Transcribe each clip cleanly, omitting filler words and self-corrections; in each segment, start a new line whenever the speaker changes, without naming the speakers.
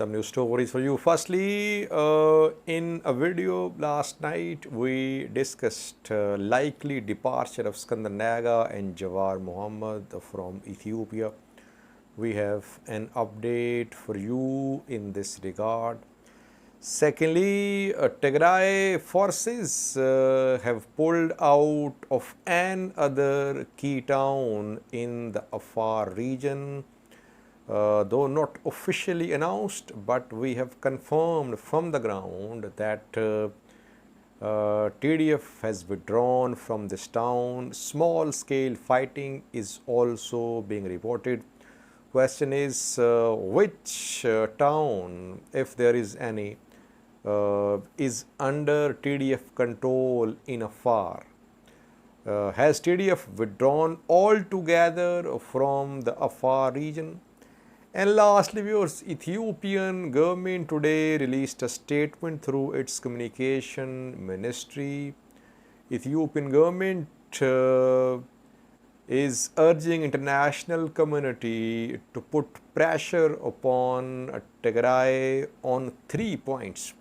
some news stories for you. Firstly, in a video last night, we discussed likely departure of Eskinder Nega and Jawar Muhammad from Ethiopia. We have an update for you in this regard. Secondly, Tigray forces have pulled out of another key town in the Afar region. Though not officially announced, but we have confirmed from the ground that TDF has withdrawn from this town. Small scale fighting is also being reported. Question is which town, if there is any, is under TDF control in Afar? Has TDF withdrawn altogether from the Afar region? And lastly, viewers, Ethiopian government today released a statement through its communication ministry. Ethiopian government is urging international community to put pressure upon Tigray on 3 points.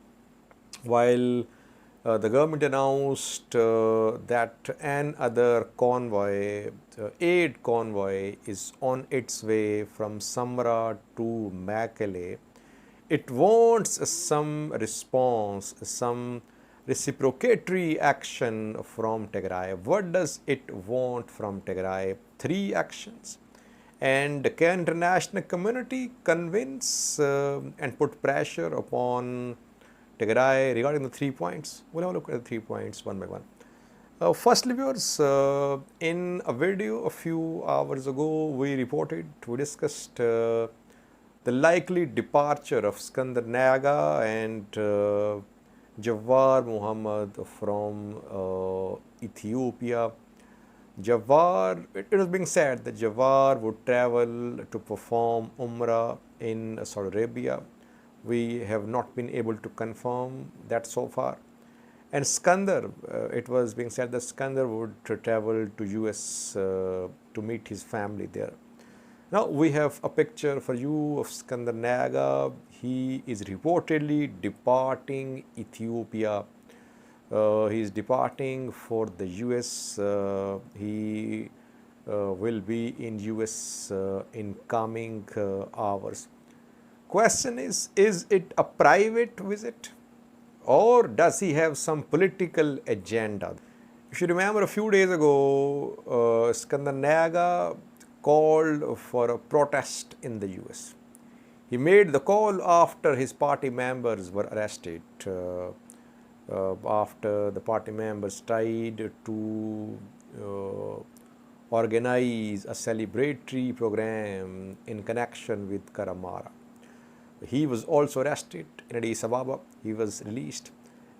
While the government announced that another convoy, aid convoy, is on its way from Samra to Mekelle. It wants some response, some reciprocatory action from Tigray. What does it want from Tigray? 3 actions. And can international community convince and put pressure upon Tigray regarding the 3 points? We'll have a look at the 3 points one by one. Firstly, viewers, in a video a few hours ago, we discussed the likely departure of Eskinder Nega and Jawar Muhammad from Ethiopia. Jawar, it was being said that Jawar would travel to perform Umrah in Saudi Arabia. We have not been able to confirm that so far. And Eskinder, it was being said that Eskinder would travel to US to meet his family there. Now we have a picture for you of Eskinder Nega. He is reportedly departing Ethiopia. He is departing for the US. He will be in US in coming hours. Question is it a private visit or does he have some political agenda? If you remember, a few days ago, Eskinder Nega called for a protest in the US. He made the call after his party members were arrested, after the party members tried to organize a celebratory program in connection with Karamara. He was also arrested in Addis Ababa. He was released,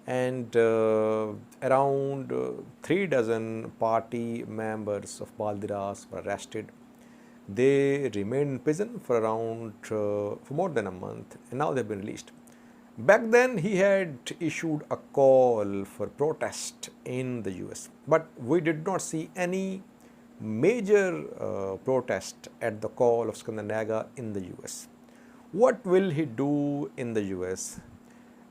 and around 3 dozen party members of Baldiras were arrested. They remained in prison for around for more than a month, and now they've been released. Back then, he had issued a call for protest in the US, but we did not see any major protest at the call of Eskinder Nega in the US. What will he do in the US?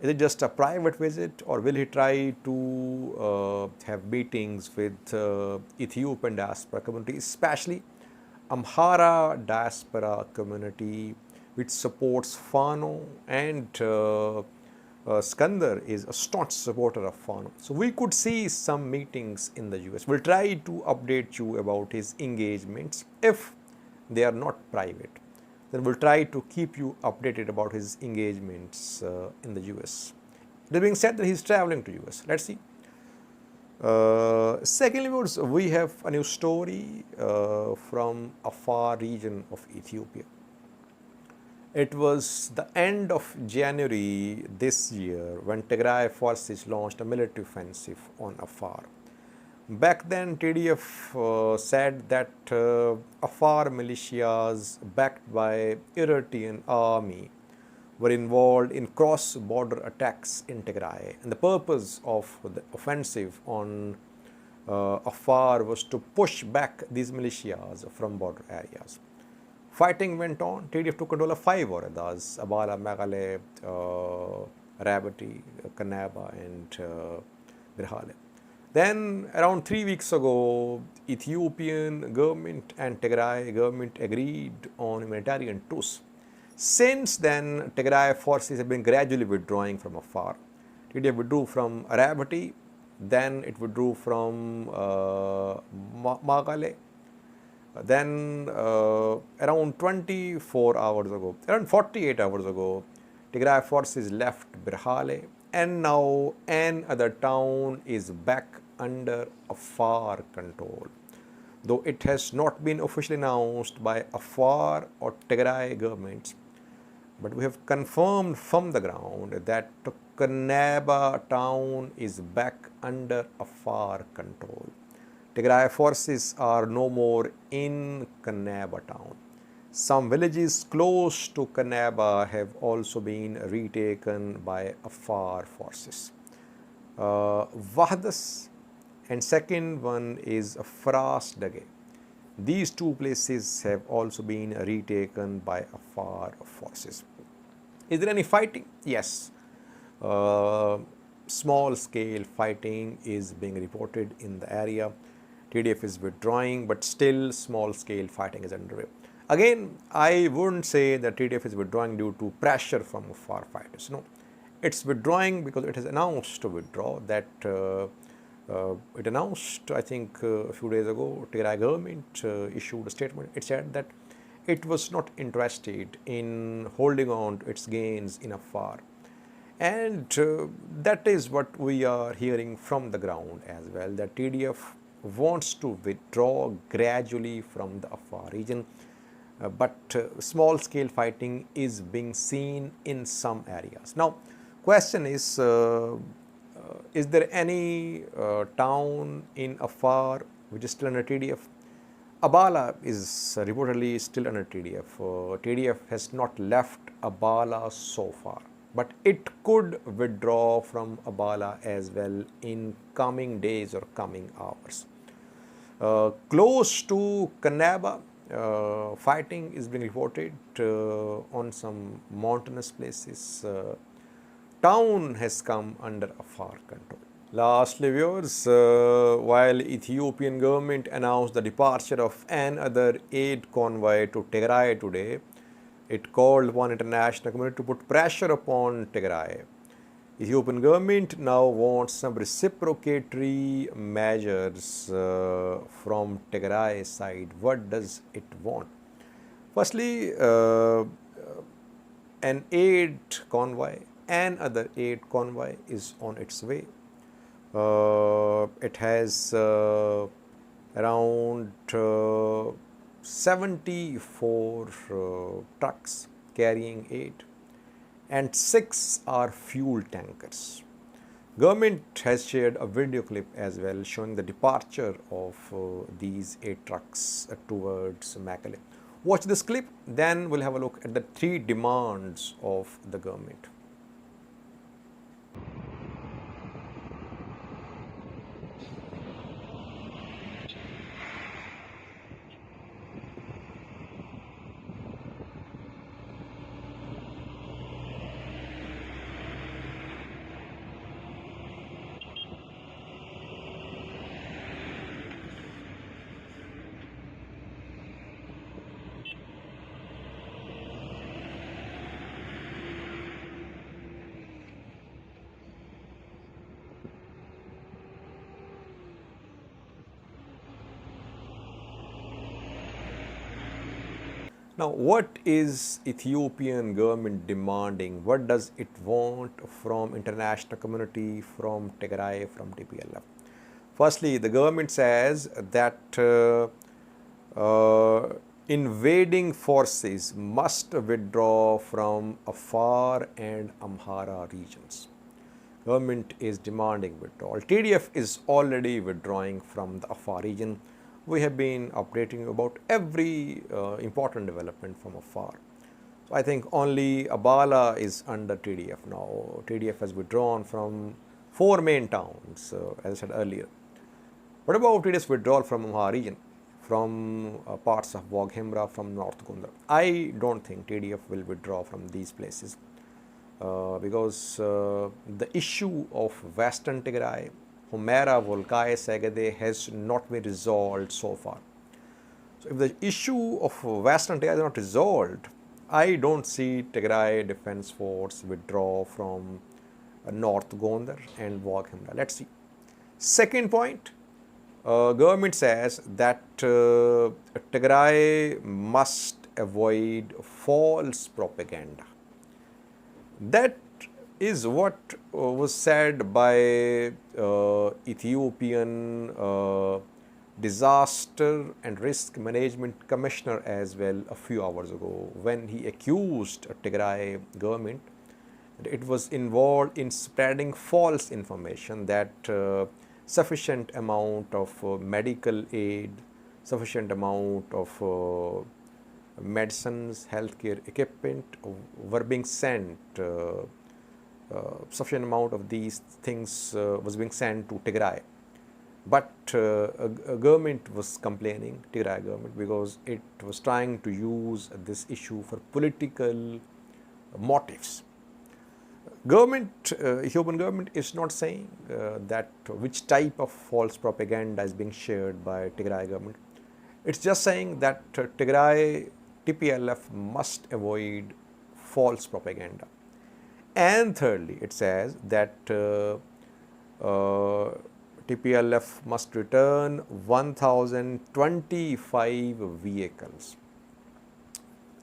Is it just a private visit, or will he try to have meetings with Ethiopian diaspora community, especially Amhara diaspora community, which supports Fano, and Eskinder is a staunch supporter of Fano. So we could see some meetings in the US. We'll try to update you about his engagements. If they are not private, then we'll try to keep you updated about his engagements in the US. It is being said that he's traveling to US. Let's see. Secondly, we have a new story from Afar region of Ethiopia. It was the end of January this year when Tigray forces launched a military offensive on Afar. Back then, TDF said that Afar militias backed by Eritrean army were involved in cross-border attacks in Tigray, and the purpose of the offensive on Afar was to push back these militias from border areas. Fighting went on. TDF took control of 5 Waradas: Abala, Megale, Rabati, Kanaba, and Birhale. Then around 3 weeks ago, Ethiopian government and Tigray government agreed on humanitarian truce. Since then, Tigray forces have been gradually withdrawing from Afar. TDF withdrew from Rabati, then it withdrew from Magale. Then around 24 hours ago, around 48 hours ago, Tigray forces left Birhale, and now another town is back under Afar control. Though it has not been officially announced by Afar or Tigray governments, but we have confirmed from the ground that Kanaba town is back under Afar control. Tigray forces are no more in Kanaba town. Some villages close to Kanaba have also been retaken by Afar forces. Wahdas, and second one is Faras Dage. These two places have also been retaken by Afar forces. Is there any fighting? Yes. Small scale fighting is being reported in the area. TDF is withdrawing, but still small scale fighting is underway. Again, I wouldn't say that TDF is withdrawing due to pressure from Afar fighters. No, it's withdrawing because it has announced to withdraw. That it announced, I think, a few days ago. Tigray government issued a statement. It said that it was not interested in holding on to its gains in Afar. And that is what we are hearing from the ground as well, that TDF wants to withdraw gradually from the Afar region, but small scale fighting is being seen in some areas. Now, question is there any town in Afar which is still under TDF? Abala is reportedly still under TDF. TDF has not left Abala so far, but it could withdraw from Abala as well in coming days or coming hours. Close to Kanaba, fighting is being reported on some mountainous places. Town has come under Afar control. Lastly, viewers, while Ethiopian government announced the departure of another aid convoy to Tigray today, it called upon international community to put pressure upon Tigray. Ethiopian government now wants some reciprocatory measures from Tigray side. What does it want? Firstly, an aid convoy, another aid convoy is on its way. It has around 74 trucks carrying aid, and 6 are fuel tankers. Government has shared a video clip as well showing the departure of these 8 trucks towards Mekelle. Watch this clip, then we'll have a look at the 3 demands of the government. Now, what is Ethiopian government demanding? What does it want from international community, from Tigray, from TPLF? Firstly, the government says that invading forces must withdraw from Afar and Amhara regions. Government is demanding withdrawal. TDF is already withdrawing from the Afar region. We have been updating you about every important development from Afar. So I think only Abala is under TDF now. TDF has withdrawn from 4 main towns, as I said earlier. What about TDF's withdrawal from Amhara region? from parts of Waghemra, from North Gondar. I don't think TDF will withdraw from these places because the issue of Western Tigray, Humera, Volkai, Segede has not been resolved so far. So if the issue of Western Tigray is not resolved, I don't see Tigray Defense Force withdraw from North Gondar and Waghemra. Let's see. Second point, government says that Tigray must avoid false propaganda. That is what was said by Ethiopian Disaster and Risk Management Commissioner as well a few hours ago, when he accused Tigray government that it was involved in spreading false information that sufficient amount of medical aid, sufficient amount of medicines, healthcare equipment were being sent. Sufficient amount of these things was being sent to Tigray. But a government was complaining, Tigray government, because it was trying to use this issue for political motives. Government, Ethiopian government is not saying that which type of false propaganda is being shared by Tigray government. It's just saying that Tigray TPLF must avoid false propaganda. And thirdly, it says that TPLF must return 1,025 vehicles,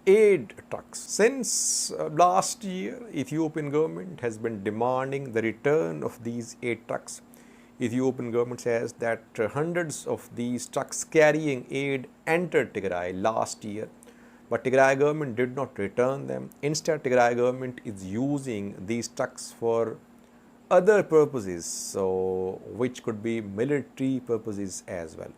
aid trucks. Since last year, Ethiopian government has been demanding the return of these aid trucks. Ethiopian government says that hundreds of these trucks carrying aid entered Tigray last year, but Tigray government did not return them. Instead, Tigray government is using these trucks for other purposes, so which could be military purposes as well.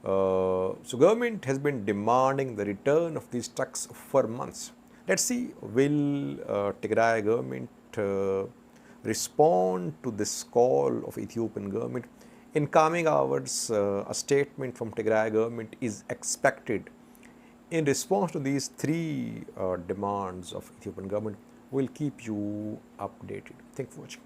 So government has been demanding the return of these trucks for months. Let's see, will Tigray government respond to this call of Ethiopian government? In coming hours, a statement from Tigray government is expected in response to these three demands of Ethiopian government. We'll keep you updated. Thank you for watching.